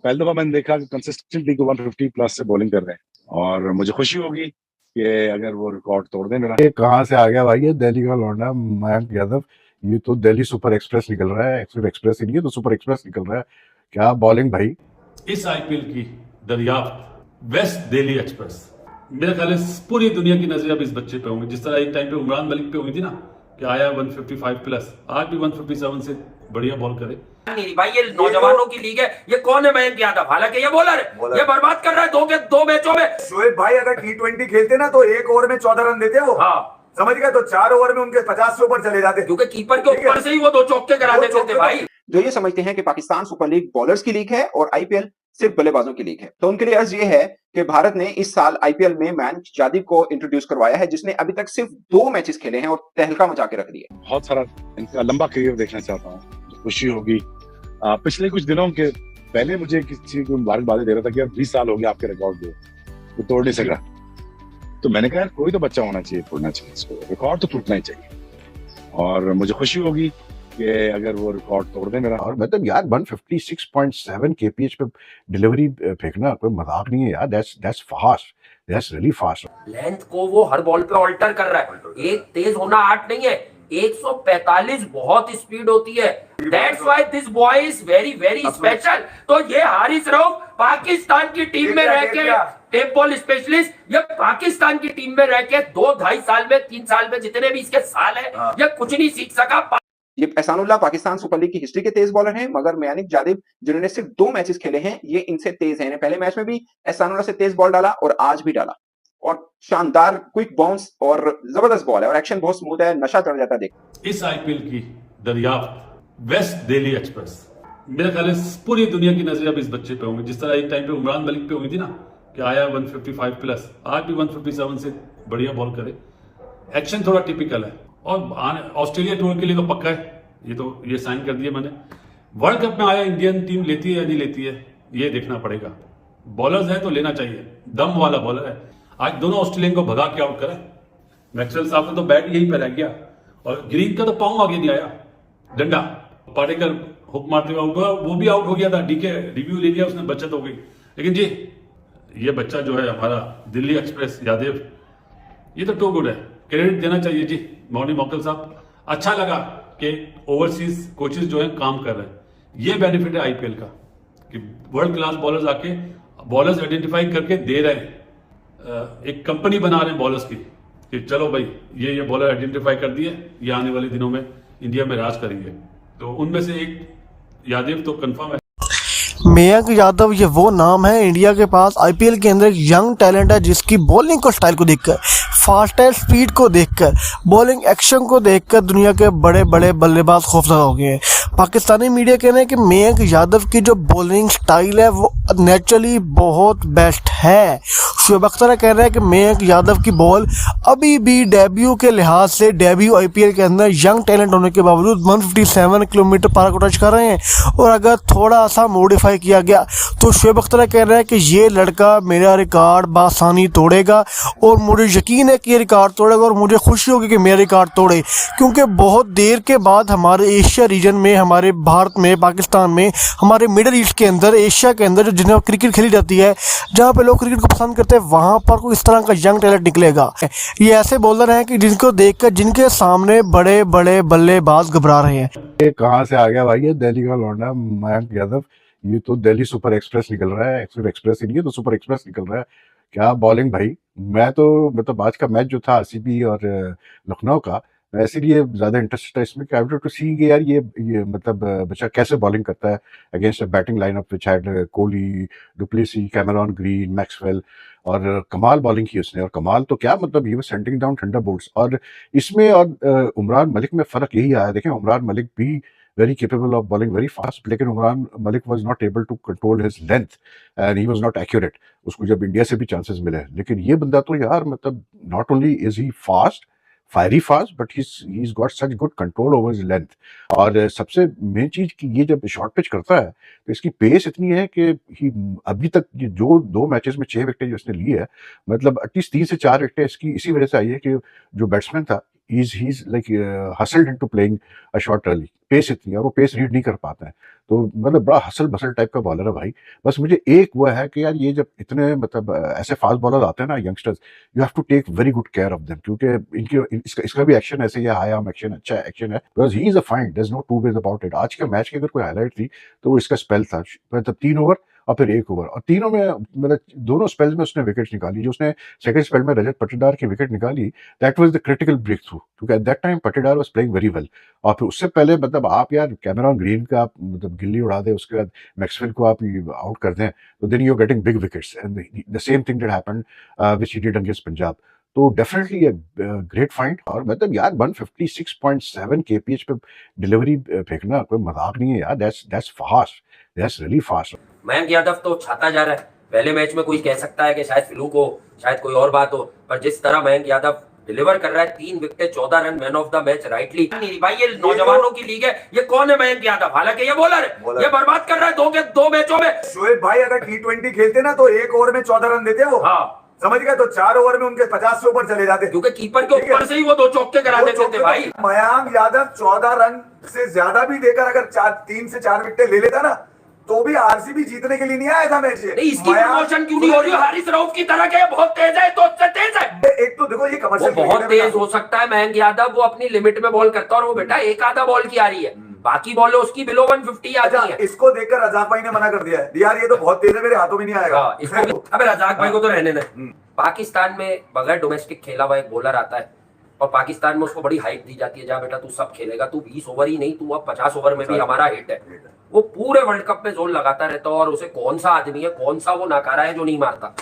पहली दफा मैंने देखा कि कंसिस्टेंटली 150 प्लस से बॉलिंग कर रहे हैं और मुझे खुशी होगी कि अगर वो रिकॉर्ड तोड़ दे मेरा। ये कहाँ से आ गया भाई, ये दिल्ली का लौंडा मयंक यादव। ये तो दिल्ली सुपर एक्सप्रेस निकल रहा है, सिर्फ एक्सप्रेस ही नहीं है तो सुपर एक्सप्रेस निकल रहा है। क्या बॉलिंग भाई। इस आईपीएल की दरियाफ्त वेस्ट दिल्ली एक्सप्रेस। मेरा ख्याल है पूरी दुनिया की नजर अब इस बच्चे पे होंगी, जिस तरह एक टाइम पे उमरान मलिक पे हुई थी ना कि आया 155 प्लस, आज भी 157 से बढ़िया बॉल करे। नहीं भाई, ये नौजवानों की लीग है। ये कौन है मयंक यादव? हालांकि ये बॉलर है, ये बर्बाद कर रहा है दो मैचों में। शोएब भाई अगर T20 खेलते ना तो एक ओवर में 14 रन देते वो। हाँ समझ गए, तो 4 ओवर में उनके 50 से ऊपर चले जाते, क्योंकि कीपर के ऊपर से ही वो 2 चौके करा देते थे भाई। जो ये समझते हैं कि पाकिस्तान सुपर लीग बॉलर्स की लीग है और आईपीएल सिर्फ बल्लेबाजों की लीग है, तो उनके लिए अर्ज ये है कि भारत ने इस साल आईपीएल में मयंक यादव को इंट्रोड्यूस करवाया है, जिसने अभी तक सिर्फ 2 मैचेस खेले हैं और तहलका मचा के रख दिया। बहुत सारा इनका लंबा करियर देखना चाहता हूँ, खुशी होगी। पिछले कुछ दिनों के पहले मुझे किसी को मुबारकबादी दे रहा था कि यार 20 साल हो गया आपके रिकॉर्ड को, वो तोड़ नहीं सका। तो मैंने कहा कोई तो बच्चा होना चाहिए, तोड़ना चाहिए इसको, रिकॉर्ड तो टूटना ही चाहिए। और मुझे खुशी होगी कि अगर वो रिकॉर्ड तोड़ दे मेरा। और मतलब यार 156.7 kph पे डिलीवरी फेंकना कोई मजाक नहीं है यार। That's fast, that's really fast. Length को वो हर बॉल पे ऑल्टर कर रहा है। एक तेज होना आर्ट नहीं है, 145 बहुत स्पीड होती है। That's why this boy is very very special. तो ये हारिस रऊफ पाकिस्तान की टीम में रह के टेप बॉल स्पेशलिस्ट, ये पाकिस्तान की टीम में रह के 2-2.5 साल में 3 साल में जितने भी इसके साल है, ये कुछ नहीं सीख सका। ये एहसानुल्लाह पाकिस्तान सुपर लीग की हिस्ट्री के तेज बॉलर हैं, मगर मयंक यादव जिन्होंने सिर्फ 2 मैचेस खेले हैं ये इनसे तेज हैं। पहले मैच में भी एहसानुल्लाह से तेज बॉल डाला और आज भी डाला, और शानदार क्विक बाउंस और जबरदस्त बॉल है और एक्शन बहुत स्मूथ है, नशा चढ़ जाता है देख। इस आईपीएल की दरियाफ्त वेस्ट दिल्ली एक्सप्रेस। मेरा ख्याल है पूरी दुनिया की नजर अब इस बच्चे पे होंगी, जिस तरह एक टाइम पे उमरान मलिक पे हुई थी ना कि आया 155 प्लस, आज भी 157 से बढ़िया बॉल करे। एक्शन थोड़ा टिपिकल है और ऑस्ट्रेलिया टूर के लिए तो पक्का है, ये साइन कर दिया मैंने। वर्ल्ड कप में आया इंडियन टीम लेती है या नहीं लेती है ये देखना पड़ेगा। बॉलर्स है तो लेना चाहिए, दम वाला बॉलर है। आज दोनों ऑस्ट्रेलियन को भगा के आउट करा। मैक्सवेल साहब ने तो बैट यहीं पे रह गया और ग्रीन का तो पांव आगे नहीं आया, डंडा पाटेकर हुक मारते हुए आउट हुआ, वो भी आउट हो गया था। डीके रिव्यू ले लिया उसने, बचत हो गई। लेकिन जी ये बच्चा जो है हमारा दिल्ली एक्सप्रेस यादव, ये तो टू गुड है, क्रेडिट देना चाहिए जी मौनी मोकल साहब। अच्छा लगा कि ओवरसीज कोचेस जो है काम कर रहे हैं, ये बेनिफिट है आईपीएल का कि वर्ल्ड क्लास बॉलर्स आके बॉलर्स आइडेंटिफाई करके दे रहे हैं। एक कंपनी बना रहे हैं बॉलर्स की कि चलो भाई ये बॉलर आइडेंटिफाई कर दिए, ये आने वाले दिनों में इंडिया में राज करेंगे। तो उनमें से एक यादव तो कंफर्म है। मयंक यादव ये वो नाम है इंडिया के पास आईपीएल के अंदर एक यंग टैलेंट है, जिसकी बॉलिंग को स्टाइल को देखकर, फास्टर स्पीड को देखकर, बॉलिंग एक्शन को देखकर दुनिया के बड़े बड़े बल्लेबाज खौफजदा हो गए हैं। पाकिस्तानी मीडिया कह रहे हैं कि मयंक यादव की जो बॉलिंग स्टाइल है वो नेचुरली बहुत बेस्ट है। शोएब अख्तर कह रहे हैं कि मयंक यादव की बॉल अभी भी डेब्यू के लिहाज से, डेब्यू आईपीएल के अंदर यंग टैलेंट होने के बावजूद 157 किलोमीटर पार को टच कर रहे हैं। और अगर थोड़ा सा मॉडिफाई किया गया तो शोएब अख्तर कह रहे हैं कि ये लड़का मेरा रिकॉर्ड बासानी तोड़ेगा और मुझे यकीन है कि ये रिकॉर्ड तोड़ेगा। और मुझे खुशी होगी कि मेरा रिकॉर्ड तोड़े, क्योंकि बहुत देर के बाद हमारे एशिया रीजन में, हमारे भारत में, पाकिस्तान में, हमारे मिडिल ईस्ट के अंदर, एशिया के अंदर जिन्हें क्रिकेट खेली जाती है, जहाँ पे लोग क्रिकेट को पसंद करते हैं, वहाँ पर कोई इस तरह का यंग टैलेंट निकलेगा। ये ऐसे बॉलर हैं कि जिनको देखकर जिनके सामने बड़े बड़े बल्लेबाज घबरा रहे हैं। ये कहाँ से आ गया भाई, ये दिल्ली का लौंडा मयंक यादव। ये तो दिल्ली सुपर एक्सप्रेस निकल रहा है, सिर्फ एक्सप्रेस ही नहीं है तो सुपर एक्सप्रेस निकल रहा है। क्या बॉलिंग भाई। मैं तो मतलब आज का मैच जो था आरसीबी और लखनऊ का, मैं इसीलिए ज्यादा इंटरेस्टेड था इसमें कि आई वांटेड टू सी कि यार ये मतलब बच्चा कैसे बॉलिंग करता है against batting lineup which had Kohli, du Plessis, Cameron green, Maxwell, और कमाल बॉलिंग की उसने। और कमाल तो क्या मतलब, he was sending down Thunderbolts. और इसमें और उमरान मलिक में फर्क यही आया। देखें उमरान मलिक भी very capable of bowling very fast, लेकिन Umran Malik was not able to control his length and he was not accurate। उसको जब इंडिया से भी चांसेस मिले, लेकिन ये बंदा तो यार मतलब not only is he fast, fiery fast, but he's got such good control over his length। और सबसे मेन चीज कि ये जब शॉर्ट पिच करता है तो इसकी पेस इतनी है कि अभी तक ये जो 2 मैचेस में 6 विकेटें जो इसने ली है, मतलब एटलीस्ट 3 से 4 विकेटें इसकी इसी वजह से आई है कि जो बैट्समैन था he's like hustled into playing a shot early. Pace इतनी है और वो पेस रीड नहीं कर पाते हैं, तो मतलब बड़ा हसल बसल टाइप का बॉलर है भाई। बस मुझे एक वो है कि यार ये जब इतने मतलब ऐसे फास्ट बॉलर आते हैं ना youngsters, you have to take very good care of them, क्योंकि इसका भी एक्शन ऐसे ही है, हाई आर्म एक्शन, अच्छा एक्शन है, because he is a find, there is no two ways about it. आज के मैच की अगर कोई हाईलाइट थी तो वो इसका स्पेल था, मतलब 3 ओवर और फिर 1 ओवर, और तीनों में मतलब दोनों स्पेल्स में उसने विकेट्स निकाली। जो उसने सेकंड स्पेल में रजत पाटीदार की विकेट निकाली, that was the critical breakthrough, क्योंकि at that time Patidar was playing very well. और फिर उससे पहले मतलब आप यार कैमरॉन ग्रीन का आप मतलब गिल्ली उड़ा दें, उसके बाद मैक्सवेल को आप आउट कर दें, तो then you are getting big wickets, and the same thing that happened which he did against Punjab. तो डेफिनेटली ग्रेट फाइंड। और मतलब यार 156.7 kph पे डिलीवरी फेंकना कोई मजाक नहीं है यार, that's fast, that's really fast. Mayank Yadav तो छाता जा रहा है। पहले मैच में कोई कह सकता है कि शायद फ्लूक हो, शायद कोई और बात हो, पर जिस तरह मयंक यादव डिलीवर कर रहा है, 3 wicket 14 run, man of the match rightly. नहीं भाई, ये नौजवानों की लीग है, ये कौन है मयंक यादव? हालांकि ये बॉलर है, ये बर्बाद कर रहा है 2 मैचों में। शोएब भाई अगर T20 खेलते ना तो 1 ओवर में 14 रन देते वो। हाँ, समझ गए? तो 4 ओवर में उनके 50 से ऊपर चले जाते, क्योंकि कीपर के ऊपर से ही वो 2 चौके करा देते थे भाई। मयंक यादव 14 रन से ज्यादा भी देकर अगर 3 से 4 विकेट ले लेता ना, तो भी आरसीबी जीतने के लिए नहीं आया था मैच। नहीं, इसकी प्रमोशन क्यों नहीं हो रही? हारिस रऊफ की तरह के बहुत तेज है, तो तेज है। एक तो देखो ये वो कमर्शियल बहुत तेज हो सकता है मयंक यादव, वो अपनी लिमिट में बॉल करता है, और वो बेटा एक आधा बॉल की आ रही है, बाकी बॉलें उसकी बिलो 150 आती है। इसको देखकर रजाक भाई ने मना कर दिया है, यार ये तो बहुत तेज है, मेरे हाथों में नहीं आएगा। इसको भी, अबे रजाक भाई को तो रहने दे। पाकिस्तान में बगैर डोमेस्टिक खेला हुआ एक बॉलर आता है, और पाकिस्तान में उसको बड़ी हाइट दी जाती है, जा बेटा तू सब खेलेगा, तू 20 ओवर ही नहीं, तू अब 50 ओवर में भी हमारा हिट है। वो पूरे वर्ल्ड कप में जोन लगाता रहता है, और उसे कौन सा आदमी है, कौन सा वो नाकारा है जो नहीं मारता।